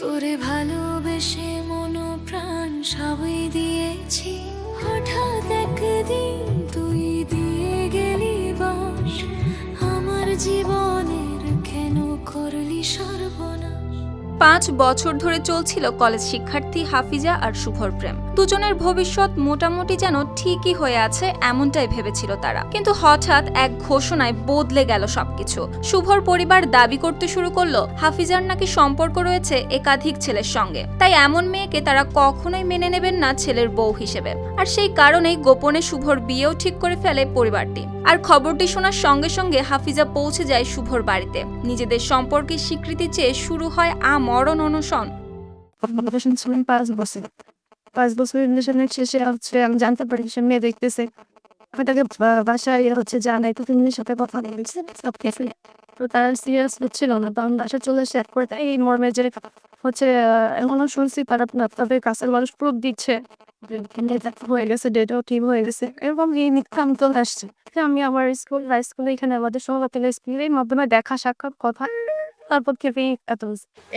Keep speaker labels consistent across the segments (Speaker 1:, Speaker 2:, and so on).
Speaker 1: তোরে ভালোবেসে মন প্রাণ সবই দিয়েছি, হঠাৎ একদিন তুই দিয়ে গেলি বাস, আমার জীবনের কেন করলি সর্বনাশ।
Speaker 2: 5 বছর ধরে চলছিল কলেজ শিক্ষার্থী হাফিজা আর শুভর প্রেম। দুজনের ভবিষ্যৎ মোটামুটি যেন ঠিকই হয়ে আছে এমনটাই ভেবেছিল তারা, কিন্তু হঠাৎ এক ঘোষণায় বদলে গেল সবকিছু। শুভর পরিবার দাবি করতে শুরু করলো হাফিজার নাকি সম্পর্ক রয়েছে একাধিক ছেলের সঙ্গে, তাই এমন মেয়েকে তারা কখনোই মেনে নেবেন না ছেলের বউ হিসেবে। আর সেই কারণেই গোপনে শুভর বিয়েও ঠিক করে ফেলে পরিবারটি। আর খবরটি শোনার সঙ্গে সঙ্গে হাফিজা পৌঁছে যায় শুভর বাড়িতে। নিজেদের সম্পর্কের স্বীকৃতি চেয়ে শুরু হয় আমরণ অনশন।
Speaker 3: 5 বছর রিলেশনের শেষে আমি জানতে পারি সে মেয়ে দেখতেছে। আমি তাকে বাসায় জানাই, তো তিনি সাথে কথা বলছে সব কিছু। তো তার সিরিয়াস হচ্ছিল না, তখন বাসা চলে শেয়ার করে দেয় এই মর্মে যে এমনও শুনছি তারা তাদের কাছের মানুষ প্রুফ দিচ্ছে হয়ে গেছে, ডেটাও ঠিক হয়ে গেছে, এরকম এই মিথ্যা আমি চলে আসছে। আমি আমার হাই স্কুলে এখানে আমাদের সহপাঠীদের স্কুলের মাধ্যমে দেখা সাক্ষাৎ কথা, তারপর থেকে এত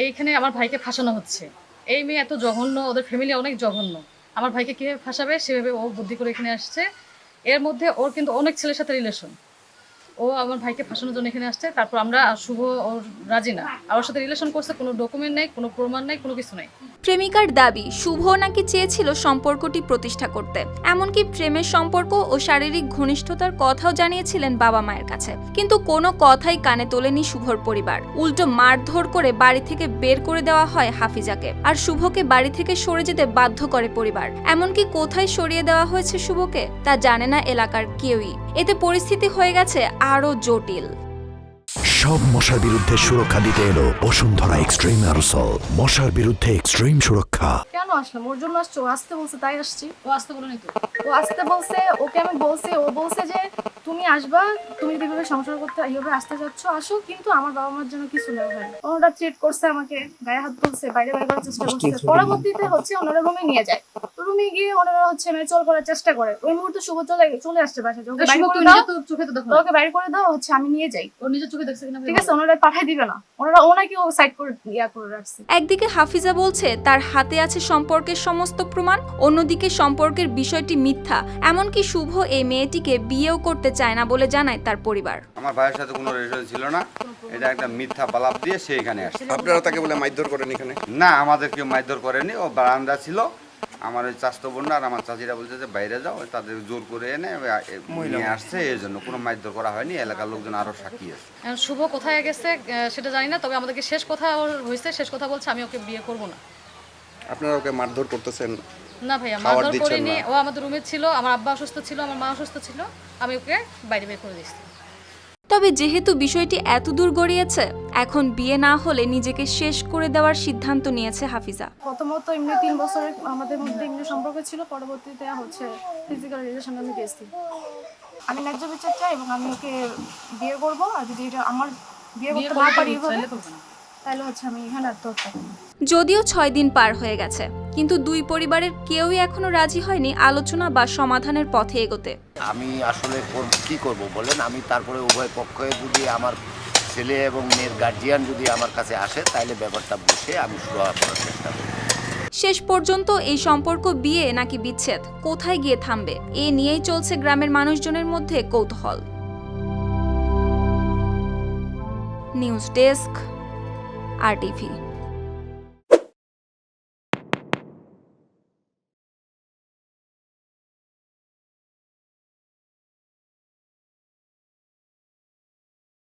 Speaker 4: এইখানে আমার ভাইকে ফাঁসানো হচ্ছে। এই মেয়ে এত জঘন্য, ওদের ফ্যামিলি অনেক জঘন্য। আমার ভাইকে কীভাবে ফাঁসাবে সেভাবে ও বুদ্ধি করে এখানে আসছে। এর মধ্যে ওর কিন্তু অনেক ছেলের সাথে রিলেশন। ও আমার ভাইকে ফাঁসানোর জন্য এখানে আসছে। তারপর আমরা শুভ ওর রাজি না, আমার সাথে রিলেশন করছে, কোনো ডকুমেন্ট নেই, কোনো প্রমাণ নেই, কোনো কিছু নেই।
Speaker 2: প্রেমিকার দাবি শুভ নাকি চেয়েছিল সম্পর্কটি প্রতিষ্ঠা করতে, এমনকি প্রেমের সম্পর্ক ও শারীরিক ঘনিষ্ঠতার কথাও জানিয়েছিলেন বাবা মায়ের কাছে, কিন্তু কোনো কথাই কানে তোলেনি শুভর পরিবার। উল্টো মারধর করে বাড়ি থেকে বের করে দেওয়া হয় হাফিজাকে, আর শুভকে বাড়ি থেকে সরে যেতে বাধ্য করে পরিবার। এমনকি কোথায় সরিয়ে দেওয়া হয়েছে শুভকে তা জানে না এলাকার কেউই। এতে পরিস্থিতি হয়ে গেছে আরো জটিল।
Speaker 5: সব মশার বিরুদ্ধে সুরক্ষা দিতে এলো বসুন্ধরা এক্সট্রিম অ্যারোসল। মশার বিরুদ্ধে এক্সট্রিম সুরক্ষা।
Speaker 6: কেন আসলাম? ওর জন্য আসছো? আসতে বলছে তাই আসছি।
Speaker 4: ও আসতে বলেনি তো?
Speaker 6: ও আসতে বলছে, ওকে আমি বলছি, ও বলছে যে তুমি আসবা, তুমি যেভাবে সংসার করতে এইভাবে আসতে যাচ্ছ আসো, কিন্তু আমার বাবা মার জন্য কিছু না হয়। ওনারা ট্রিট করছে আমাকে, গায়ে হাত তুলছে, বাইরে বাইরে করার চেষ্টা করছে। পরবর্তীতে ওনারা রুমে নিয়ে যায়। রুমে গিয়ে ওনারা মেচল করার চেষ্টা করে। ওই মুহূর্তে শুভ চলে আসছে বাসায়। ওকে বাইরে করে দাও,
Speaker 4: চোখে তো দেখো,
Speaker 6: ওকে বাইরে করে দাও, আমি নিয়ে যাই।
Speaker 4: ওর নিজের চোখে দেখছে কিনা
Speaker 6: ঠিক আছে, ওনারা পাঠাই দিবে না। ওনাকে ও সাইড করে করে রাখছে।
Speaker 2: একদিকে হাফিজা বলছে তার হাতে আছে সম্পর্কের সমস্ত প্রমাণ, অন্যদিকে সম্পর্কের বিষয়টি মিথ্যা। এমনকি শুভ এই মেয়েটিকে বিয়েও করতে চায় না বলে জানায় তার পরিবার।
Speaker 7: আমার ভাইয়ের সাথে কোনো রিলেশন ছিল না, এটা একটা মিথ্যা বালাপ দিয়ে সে এখানে আসছে।
Speaker 8: আপনারা তাকে বলে মারধর করেন এখানে?
Speaker 7: না, আমাদের কেউ মারধর করেনি। ও বারান্দা ছিল, আমার ওই চাচতো বোনরা আর আমার চাচিরা বলছে যে বাইরে যাও, তাদের জোর করে এনে নিয়ে আসছে। এই জন্য কোনো মারধর করা হয়নি। এলাকার লোকজন আরো সাক্ষী আছে।
Speaker 4: শুভ কোথায় গেছে সেটা জানি না, তবে আমাদেরকে শেষ কথা ওর হয়েছে, শেষ কথা বলছে আমি ওকে বিয়ে করব না।
Speaker 8: আপনারা ওকে মারধর করতেছেন?
Speaker 4: না ভাইয়া, মারধর করিনি। ও আমাদের রুমে ছিল, আমার আব্বা অসুস্থ ছিল, আমার মা অসুস্থ ছিল, আমি ওকে বাইরে বের করে দিয়েছি।
Speaker 2: তবে যেহেতু বিষয়টি এত দূর গড়িয়েছে, এখন বিয়ে না হলে নিজেকে শেষ করে দেওয়ার সিদ্ধান্ত নিয়েছে হাফিজা।
Speaker 6: প্রথমত এমনি 3 বছরের আমাদের মধ্যে এমনি সম্পর্ক ছিল, পরবর্তীতে ফিজিক্যাল রিলেশন আমি গেছি। আমি ন্যায্য বিচার চাই এবং আমি ওকে বিয়ে করবো। আর যদি এটা আমার বিয়ে করতে না পারি তাহলে আমি এখানে আত্মহত্যা করবো।
Speaker 2: যদিও 6 দিন পার হয়ে গেছে, কিন্তু দুই পরিবারের কেউই এখনো রাজি হয়নি আলোচনা বা সমাধানের পথে এগোতে।
Speaker 9: আমি আসলে কি করব বলেন? আমি তারপরে উভয় পক্ষে যদি আমার ছেলে এবং মেয়ের গার্জিয়ান যদি আমার কাছে আসে, তাহলে ব্যাপারটা বসে আমি সুরাহা করার চেষ্টা করব।
Speaker 2: শেষ পর্যন্ত এই সম্পর্ক বিয়ে নাকি বিচ্ছেদ, কোথায় গিয়ে থামবে, এ নিয়েই চলছে গ্রামের মানুষজনের মধ্যে কৌতূহল। News desk, RTV।